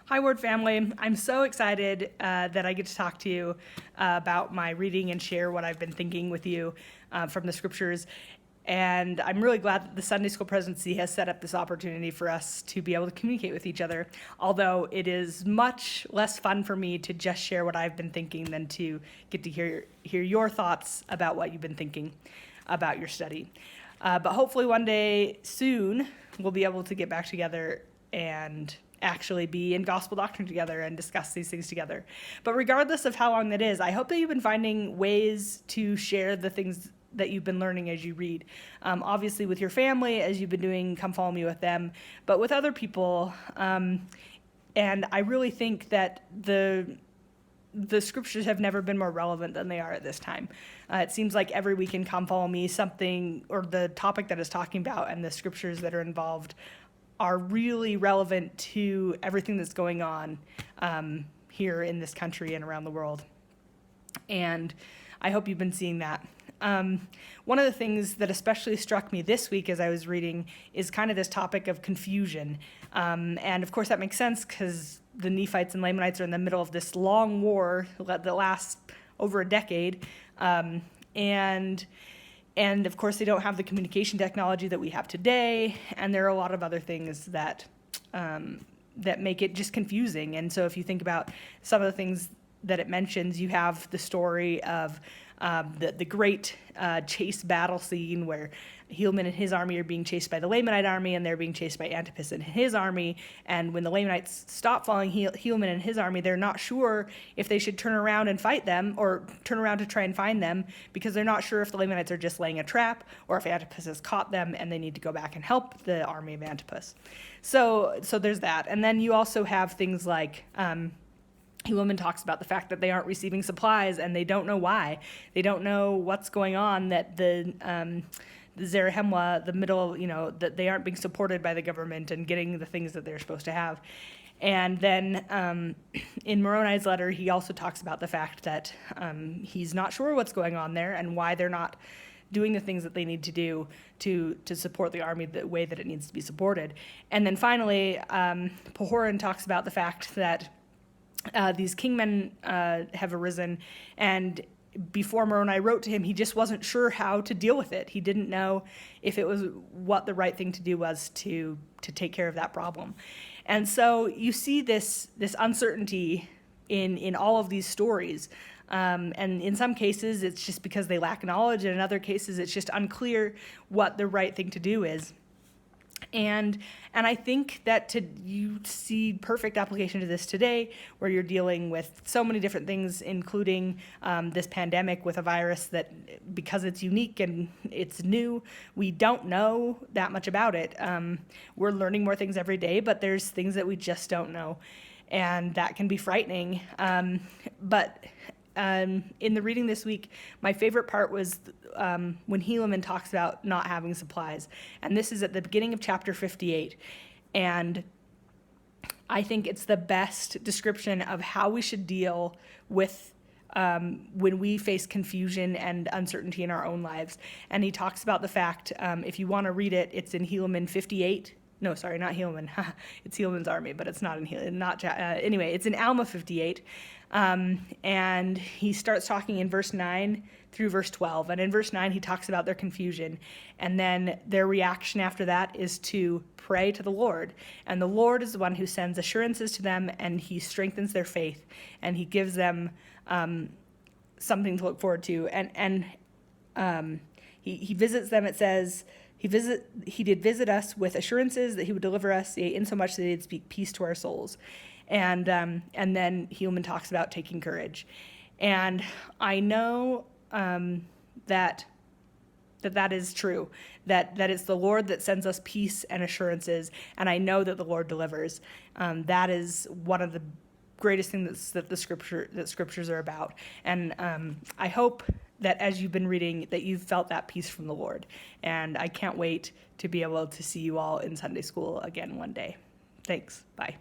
Hi, Word family. I'm so excited that I get to talk to you about my reading and share what I've been thinking with you from the scriptures. And I'm really glad that the Sunday School presidency has set up this opportunity for us to be able to communicate with each other, although it is much less fun for me to just share what I've been thinking than to get to hear your thoughts about what you've been thinking about your study. But hopefully one day soon, we'll be able to get back together and actually be in gospel doctrine together and discuss these things together. But regardless of how long that is, I hope that you've been finding ways to share the things that you've been learning as you read. Obviously with your family, as you've been doing Come Follow Me with them, but with other people. And I really think that the scriptures have never been more relevant than they are at this time. It seems like every week in Come Follow Me, something or the topic that is talking about and the scriptures that are involved are really relevant to everything that's going on here in this country and around the world. And I hope you've been seeing that. One of the things that especially struck me this week as I was reading is kind of this topic of confusion. And of course that makes sense because the Nephites and Lamanites are in the middle of this long war that lasts over a decade. And of course, they don't have the communication technology that we have today, and there are a lot of other things that that make it just confusing. And so if you think about some of the things that it mentions, you have the story of the great chase battle scene where Helaman and his army are being chased by the Lamanite army, and they're being chased by Antipas and his army. And when the Lamanites stop following Helaman and his army, they're not sure if they should turn around and fight them or turn around to try and find them, because they're not sure if the Lamanites are just laying a trap or if Antipas has caught them and they need to go back and help the army of Antipas. So there's that. And then you also have things like Helaman talks about the fact that they aren't receiving supplies and they don't know why. They don't know what's going on, that the Zarahemla, the middle, that they aren't being supported by the government and getting the things that they're supposed to have. And then in Moroni's letter, he also talks about the fact that he's not sure what's going on there and why they're not doing the things that they need to do to support the army the way that it needs to be supported. And then finally, Pahoran talks about the fact that these kingmen have arisen, and before Moroni wrote to him, he just wasn't sure how to deal with it. He didn't know if it was what the right thing to do was to take care of that problem. And so you see this uncertainty in all of these stories. And in some cases, it's just because they lack knowledge, and in other cases, it's just unclear what the right thing to do is. And I think that you see perfect application to this today, where you're dealing with so many different things, including this pandemic with a virus that, because it's unique and it's new, we don't know that much about it. We're learning more things every day, but there's things that we just don't know, and that can be frightening. But in the reading this week, my favorite part was when Helaman talks about not having supplies. And this is at the beginning of chapter 58. And I think it's the best description of how we should deal with when we face confusion and uncertainty in our own lives. And he talks about the fact, if you want to read it, it's in Helaman 58. No, sorry, not Helaman. It's Helaman's army, but it's not in Helaman. Anyway, it's in Alma 58. And he starts talking in verse 9 through verse 12. And in verse 9, he talks about their confusion. And then their reaction after that is to pray to the Lord. And the Lord is the one who sends assurances to them, and he strengthens their faith, and he gives them something to look forward to. And he visits them, it says, He did visit us with assurances that he would deliver us, yea, insomuch that he did speak peace to our souls. And then Helaman talks about taking courage. And I know that is true, that it's the Lord that sends us peace and assurances, and I know that the Lord delivers. That is one of the greatest things that scriptures are about. And I hope that as you've been reading, that you've felt that peace from the Lord. And I can't wait to be able to see you all in Sunday school again one day. Thanks. Bye.